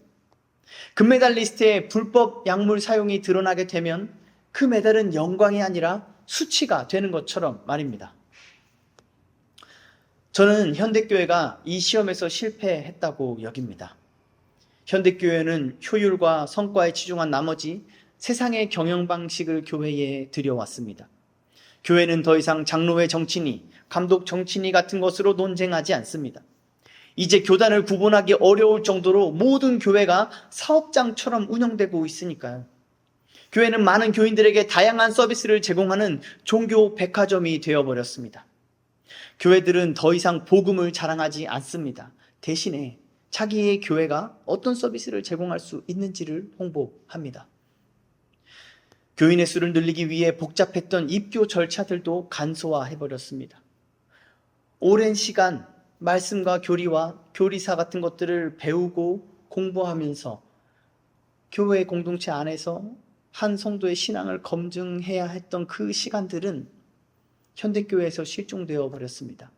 금메달리스트의 불법 약물 사용이 드러나게 되면 그 메달은 영광이 아니라 수치가 되는 것처럼 말입니다. 저는 현대교회가 이 시험에서 실패했다고 여깁니다. 현대교회는 효율과 성과에 치중한 나머지 세상의 경영 방식을 교회에 들여왔습니다. 교회는 더 이상 장로회 정치니, 감독 정치니 같은 것으로 논쟁하지 않습니다. 이제 교단을 구분하기 어려울 정도로 모든 교회가 사업장처럼 운영되고 있으니까요. 교회는 많은 교인들에게 다양한 서비스를 제공하는 종교 백화점이 되어버렸습니다. 교회들은 더 이상 복음을 자랑하지 않습니다. 대신에 자기의 교회가 어떤 서비스를 제공할 수 있는지를 홍보합니다. 교인의 수를 늘리기 위해 복잡했던 입교 절차들도 간소화해버렸습니다. 오랜 시간 말씀과 교리와 교리사 같은 것들을 배우고 공부하면서 교회 공동체 안에서 한 성도의 신앙을 검증해야 했던 그 시간들은 현대교회에서 실종되어 버렸습니다.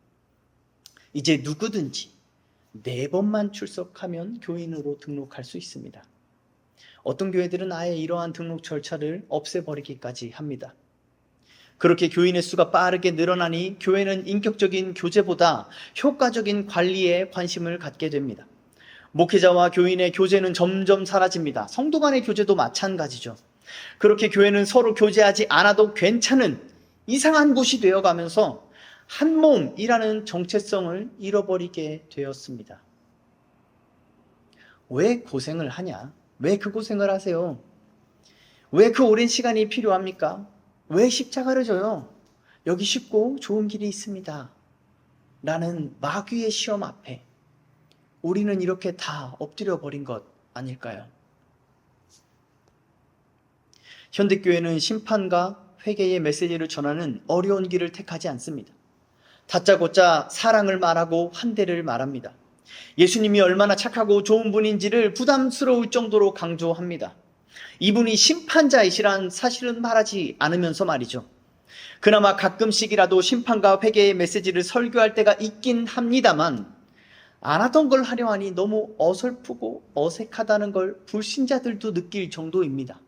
이제 누구든지 4번만 출석하면 교인으로 등록할 수 있습니다. 어떤 교회들은 아예 이러한 등록 절차를 없애버리기까지 합니다. 그렇게 교인의 수가 빠르게 늘어나니 교회는 인격적인 교제보다 효과적인 관리에 관심을 갖게 됩니다. 목회자와 교인의 교제는 점점 사라집니다. 성도 간의 교제도 마찬가지죠. 그렇게 교회는 서로 교제하지 않아도 괜찮은 이상한 곳이 되어가면서 한 몸이라는 정체성을 잃어버리게 되었습니다. 왜 고생을 하냐? 왜 그 고생을 하세요? 왜 그 오랜 시간이 필요합니까? 왜 십자가를 져요? 여기 쉽고 좋은 길이 있습니다. 라는 마귀의 시험 앞에 우리는 이렇게 다 엎드려 버린 것 아닐까요? 현대교회는 심판과 회개의 메시지를 전하는 어려운 길을 택하지 않습니다. 다짜고짜 사랑을 말하고 환대를 말합니다. 예수님이 얼마나 착하고 좋은 분인지를 부담스러울 정도로 강조합니다. 이분이 심판자이시란 사실은 말하지 않으면서 말이죠. 그나마 가끔씩이라도 심판과 회개의 메시지를 설교할 때가 있긴 합니다만 안 하던 걸 하려 하니 너무 어설프고 어색하다는 걸 불신자들도 느낄 정도입니다.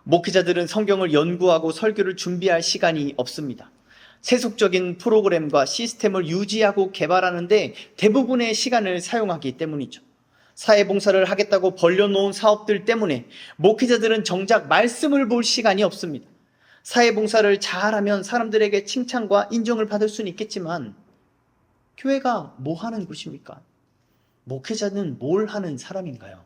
목회자들은 성경을 연구하고 설교를 준비할 시간이 없습니다. 세속적인 프로그램과 시스템을 유지하고 개발하는데 대부분의 시간을 사용하기 때문이죠. 사회봉사를 하겠다고 벌려놓은 사업들 때문에 목회자들은 정작 말씀을 볼 시간이 없습니다. 사회봉사를 잘하면 사람들에게 칭찬과 인정을 받을 수는 있겠지만 교회가 뭐 하는 곳입니까? 목회자는 뭘 하는 사람인가요?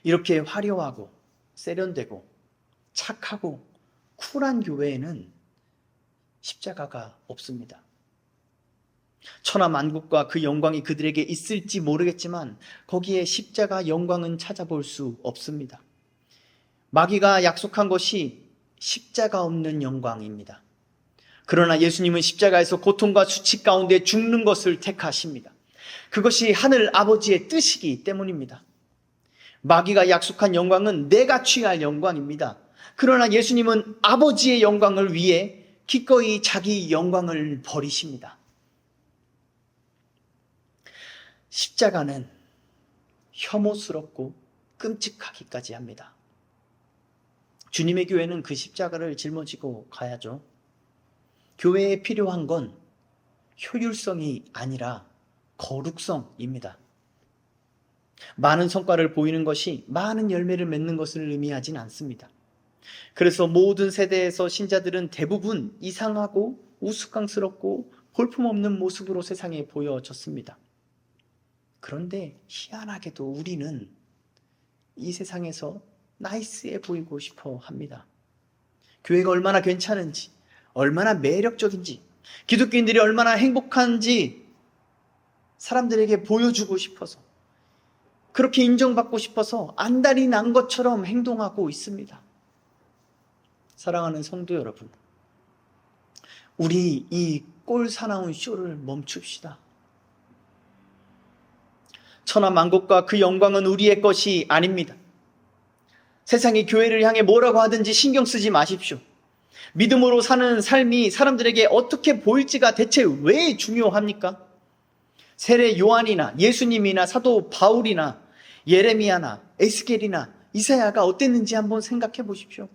이렇게 화려하고 세련되고 착하고 쿨한 교회에는 십자가가 없습니다. 천하만국과 그 영광이 그들에게 있을지 모르겠지만 거기에 십자가 영광은 찾아볼 수 없습니다. 마귀가 약속한 것이 십자가 없는 영광입니다. 그러나 예수님은 십자가에서 고통과 수치 가운데 죽는 것을 택하십니다. 그것이 하늘 아버지의 뜻이기 때문입니다. 마귀가 약속한 영광은 내가 취할 영광입니다. 그러나 예수님은 아버지의 영광을 위해 기꺼이 자기 영광을 버리십니다. 십자가는 혐오스럽고 끔찍하기까지 합니다. 주님의 교회는 그 십자가를 짊어지고 가야죠. 교회에 필요한 건 효율성이 아니라 거룩성입니다. 많은 성과를 보이는 것이 많은 열매를 맺는 것을 의미하진 않습니다. 그래서 모든 세대에서 신자들은 대부분 이상하고 우스꽝스럽고 볼품없는 모습으로 세상에 보여졌습니다. 그런데 희한하게도 우리는 이 세상에서 나이스해 보이고 싶어 합니다. 교회가 얼마나 괜찮은지, 얼마나 매력적인지, 기독교인들이 얼마나 행복한지 사람들에게 보여주고 싶어서, 그렇게 인정받고 싶어서 안달이 난 것처럼 행동하고 있습니다. 사랑하는 성도 여러분, 우리 이 꼴사나운 쇼를 멈춥시다. 천하만국과 그 영광은 우리의 것이 아닙니다. 세상이 교회를 향해 뭐라고 하든지 신경 쓰지 마십시오. 믿음으로 사는 삶이 사람들에게 어떻게 보일지가 대체 왜 중요합니까? 세례 요한이나 예수님이나 사도 바울이나 예레미야나 에스겔이나 이사야가 어땠는지 한번 생각해 보십시오.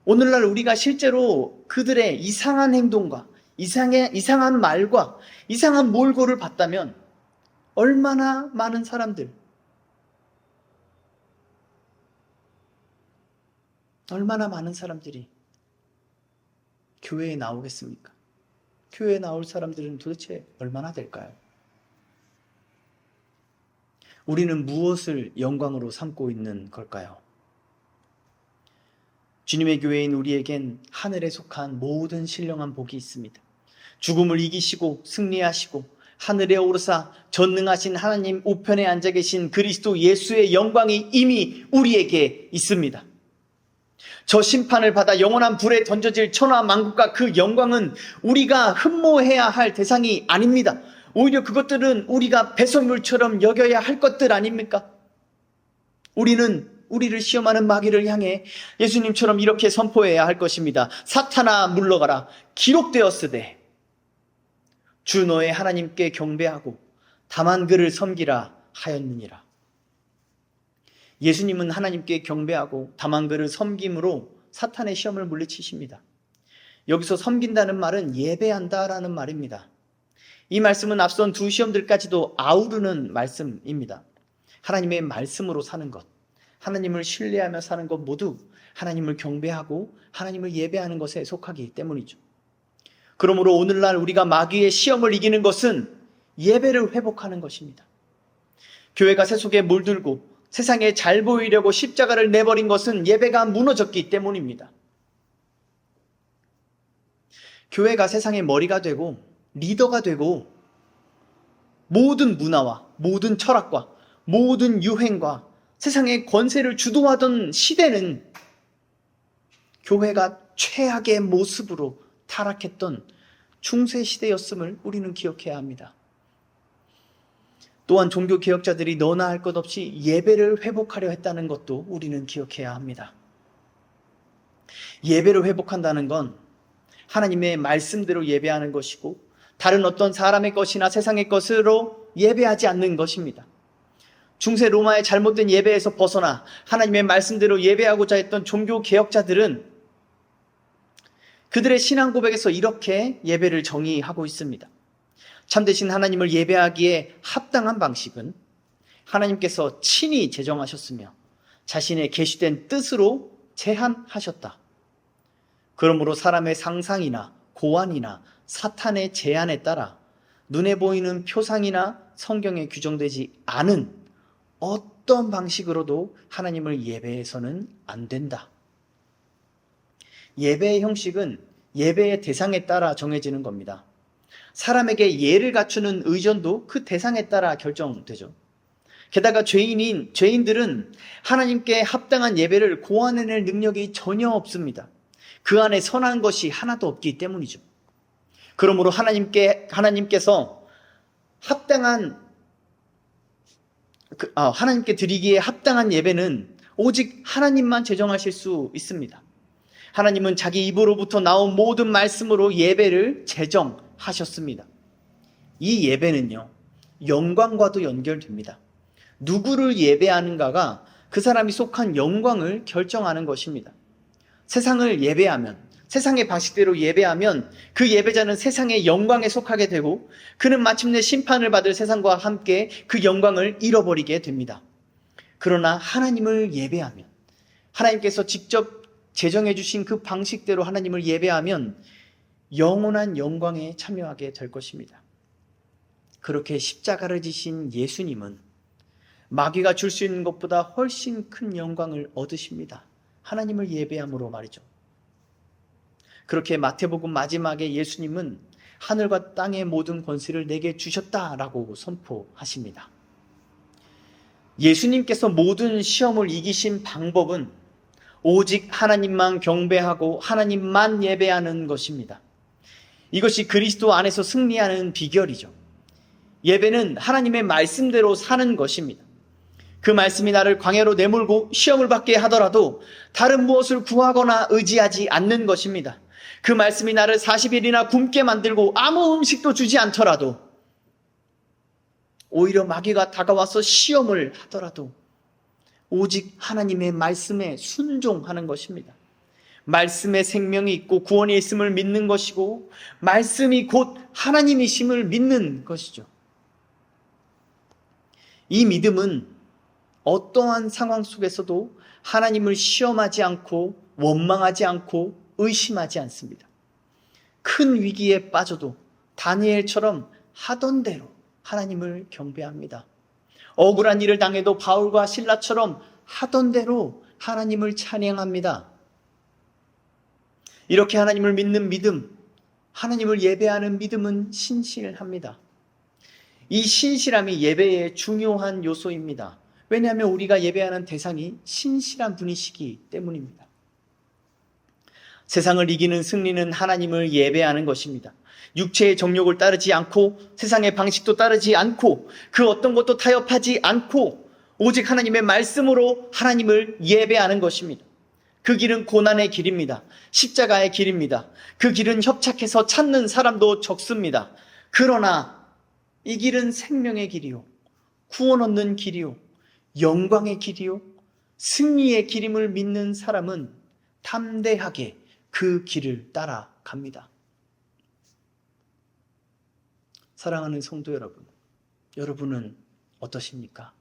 오늘날 우리가 실제로 그들의 이상한 행동과 이상한 말과 이상한 몰골을 봤다면 얼마나 많은 사람들이 교회에 나오겠습니까? 교회에 나올 사람들은 도대체 얼마나 될까요? 우리는 무엇을 영광으로 삼고 있는 걸까요? 주님의 교회인 우리에겐 하늘에 속한 모든 신령한 복이 있습니다. 죽음을 이기시고 승리하시고 하늘에 오르사 전능하신 하나님 우편에 앉아 계신 그리스도 예수의 영광이 이미 우리에게 있습니다. 저 심판을 받아 영원한 불에 던져질 천하 만국과 그 영광은 우리가 흠모해야 할 대상이 아닙니다. 오히려 그것들은 우리가 배설물처럼 여겨야 할 것들 아닙니까? 우리는 우리를 시험하는 마귀를 향해 예수님처럼 이렇게 선포해야 할 것입니다. 사탄아 물러가라. 기록되었으되 주 너의 하나님께 경배하고 다만 그를 섬기라 하였느니라. 예수님은 하나님께 경배하고 다만 그를 섬김으로 사탄의 시험을 물리치십니다. 여기서 섬긴다는 말은 예배한다라는 말입니다. 이 말씀은 앞선 두 시험들까지도 아우르는 말씀입니다. 하나님의 말씀으로 사는 것, 하나님을 신뢰하며 사는 것 모두 하나님을 경배하고 하나님을 예배하는 것에 속하기 때문이죠. 그러므로 오늘날 우리가 마귀의 시험을 이기는 것은 예배를 회복하는 것입니다. 교회가 세속에 물들고 세상에 잘 보이려고 십자가를 내버린 것은 예배가 무너졌기 때문입니다. 교회가 세상의 머리가 되고 리더가 되고 모든 문화와 모든 철학과 모든 유행과 세상의 권세를 주도하던 시대는 교회가 최악의 모습으로 타락했던 중세 시대였음을 우리는 기억해야 합니다. 또한 종교 개혁자들이 너나 할 것 없이 예배를 회복하려 했다는 것도 우리는 기억해야 합니다. 예배를 회복한다는 건 하나님의 말씀대로 예배하는 것이고 다른 어떤 사람의 것이나 세상의 것으로 예배하지 않는 것입니다. 중세 로마의 잘못된 예배에서 벗어나 하나님의 말씀대로 예배하고자 했던 종교 개혁자들은 그들의 신앙 고백에서 이렇게 예배를 정의하고 있습니다. 참되신 하나님을 예배하기에 합당한 방식은 하나님께서 친히 제정하셨으며 자신의 계시된 뜻으로 제한하셨다. 그러므로 사람의 상상이나 고안이나 사탄의 제안에 따라 눈에 보이는 표상이나 성경에 규정되지 않은 어떤 방식으로도 하나님을 예배해서는 안 된다. 예배의 형식은 예배의 대상에 따라 정해지는 겁니다. 사람에게 예를 갖추는 의존도 그 대상에 따라 결정되죠. 게다가 죄인들은 하나님께 합당한 예배를 고안해낼 능력이 전혀 없습니다. 그 안에 선한 것이 하나도 없기 때문이죠. 그러므로 하나님께서 하나님께 드리기에 합당한 예배는 오직 하나님만 제정하실 수 있습니다. 하나님은 자기 입으로부터 나온 모든 말씀으로 예배를 제정하셨습니다. 이 예배는요, 영광과도 연결됩니다. 누구를 예배하는가가 그 사람이 속한 영광을 결정하는 것입니다. 세상을 예배하면, 세상의 방식대로 예배하면 그 예배자는 세상의 영광에 속하게 되고 그는 마침내 심판을 받을 세상과 함께 그 영광을 잃어버리게 됩니다. 그러나 하나님을 예배하면, 하나님께서 직접 제정해 주신 그 방식대로 하나님을 예배하면 영원한 영광에 참여하게 될 것입니다. 그렇게 십자가를 지신 예수님은 마귀가 줄 수 있는 것보다 훨씬 큰 영광을 얻으십니다. 하나님을 예배함으로 말이죠. 그렇게 마태복음 마지막에 예수님은 하늘과 땅의 모든 권세를 내게 주셨다라고 선포하십니다. 예수님께서 모든 시험을 이기신 방법은 오직 하나님만 경배하고 하나님만 예배하는 것입니다. 이것이 그리스도 안에서 승리하는 비결이죠. 예배는 하나님의 말씀대로 사는 것입니다. 그 말씀이 나를 광야로 내몰고 시험을 받게 하더라도 다른 무엇을 구하거나 의지하지 않는 것입니다. 그 말씀이 나를 40일이나 굶게 만들고 아무 음식도 주지 않더라도, 오히려 마귀가 다가와서 시험을 하더라도 오직 하나님의 말씀에 순종하는 것입니다. 말씀에 생명이 있고 구원이 있음을 믿는 것이고 말씀이 곧 하나님이심을 믿는 것이죠. 이 믿음은 어떠한 상황 속에서도 하나님을 시험하지 않고 원망하지 않고 의심하지 않습니다. 큰 위기에 빠져도 다니엘처럼 하던 대로 하나님을 경배합니다. 억울한 일을 당해도 바울과 실라처럼 하던 대로 하나님을 찬양합니다. 이렇게 하나님을 믿는 믿음, 하나님을 예배하는 믿음은 신실합니다. 이 신실함이 예배의 중요한 요소입니다. 왜냐하면 우리가 예배하는 대상이 신실한 분이시기 때문입니다. 세상을 이기는 승리는 하나님을 예배하는 것입니다. 육체의 정욕을 따르지 않고 세상의 방식도 따르지 않고 그 어떤 것도 타협하지 않고 오직 하나님의 말씀으로 하나님을 예배하는 것입니다. 그 길은 고난의 길입니다. 십자가의 길입니다. 그 길은 협착해서 찾는 사람도 적습니다. 그러나 이 길은 생명의 길이요, 구원 얻는 길이요, 영광의 길이요, 승리의 길임을 믿는 사람은 담대하게 그 길을 따라갑니다. 사랑하는 성도 여러분, 여러분은 어떠십니까?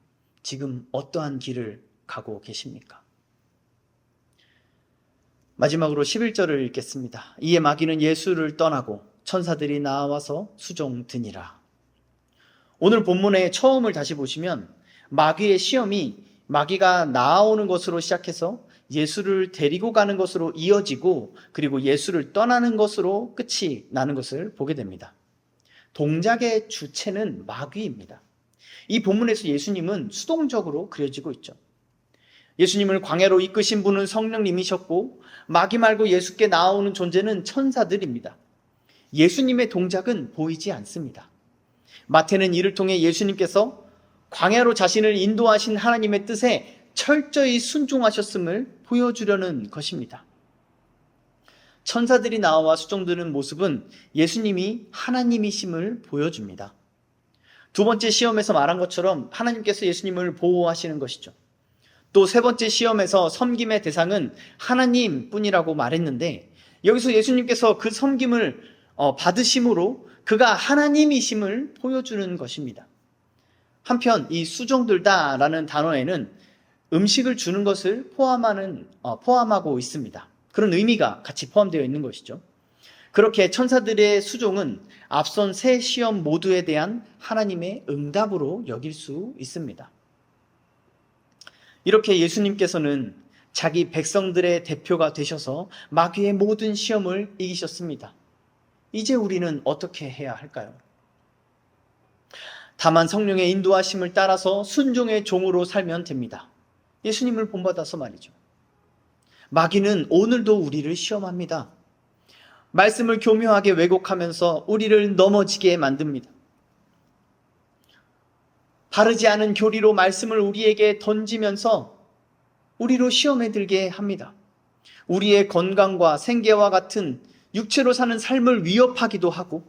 지금 어떠한 길을 가고 계십니까? 마지막으로 11절을 읽겠습니다. 이에 마귀는 예수를 떠나고 천사들이 나와서 수종드니라. 오늘 본문의 처음을 다시 보시면 마귀의 시험이 마귀가 나아오는 것으로 시작해서 예수를 데리고 가는 것으로 이어지고 그리고 예수를 떠나는 것으로 끝이 나는 것을 보게 됩니다. 동작의 주체는 마귀입니다. 이 본문에서 예수님은 수동적으로 그려지고 있죠. 예수님을 광야로 이끄신 분은 성령님이셨고 마귀 말고 예수께 나아오는 존재는 천사들입니다. 예수님의 동작은 보이지 않습니다. 마태는 이를 통해 예수님께서 광야로 자신을 인도하신 하나님의 뜻에 철저히 순종하셨음을 보여주려는 것입니다. 천사들이 나와 수종드는 모습은 예수님이 하나님이심을 보여줍니다. 두 번째 시험에서 말한 것처럼 하나님께서 예수님을 보호하시는 것이죠. 또 세 번째 시험에서 섬김의 대상은 하나님뿐이라고 말했는데 여기서 예수님께서 그 섬김을 받으심으로 그가 하나님이심을 보여주는 것입니다. 한편 이 수종들다라는 단어에는 음식을 주는 것을 포함하고 있습니다. 그런 의미가 같이 포함되어 있는 것이죠. 그렇게 천사들의 수종은 앞선 세 시험 모두에 대한 하나님의 응답으로 여길 수 있습니다. 이렇게 예수님께서는 자기 백성들의 대표가 되셔서 마귀의 모든 시험을 이기셨습니다. 이제 우리는 어떻게 해야 할까요? 다만 성령의 인도하심을 따라서 순종의 종으로 살면 됩니다. 예수님을 본받아서 말이죠. 마귀는 오늘도 우리를 시험합니다. 말씀을 교묘하게 왜곡하면서 우리를 넘어지게 만듭니다. 바르지 않은 교리로 말씀을 우리에게 던지면서 우리로 시험에 들게 합니다. 우리의 건강과 생계와 같은 육체로 사는 삶을 위협하기도 하고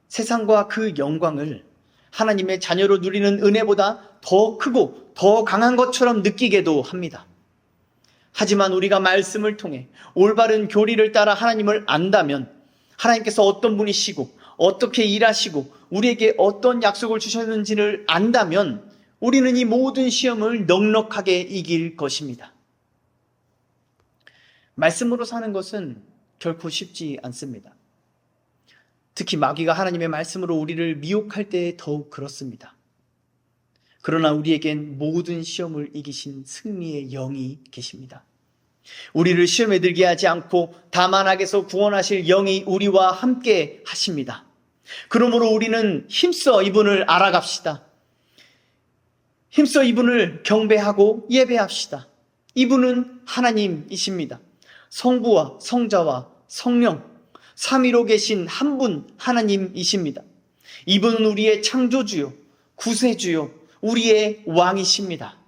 세상과 그 영광을 하나님의 자녀로 누리는 은혜보다 더 크고 더 강한 것처럼 느끼게도 합니다. 하지만 우리가 말씀을 통해 올바른 교리를 따라 하나님을 안다면 하나님께서 어떤 분이시고 어떻게 일하시고 우리에게 어떤 약속을 주셨는지를 안다면 우리는 이 모든 시험을 넉넉하게 이길 것입니다. 말씀으로 사는 것은 결코 쉽지 않습니다. 특히 마귀가 하나님의 말씀으로 우리를 미혹할 때 더욱 그렇습니다. 그러나 우리에겐 모든 시험을 이기신 승리의 영이 계십니다. 우리를 시험에 들게 하지 않고 다만 악에서 구원하실 영이 우리와 함께 하십니다. 그러므로 우리는 힘써 이분을 알아갑시다. 힘써 이분을 경배하고 예배합시다. 이분은 하나님이십니다. 성부와 성자와 성령, 삼위로 계신 한 분 하나님이십니다. 이분은 우리의 창조주요, 구세주요, 우리의 왕이십니다.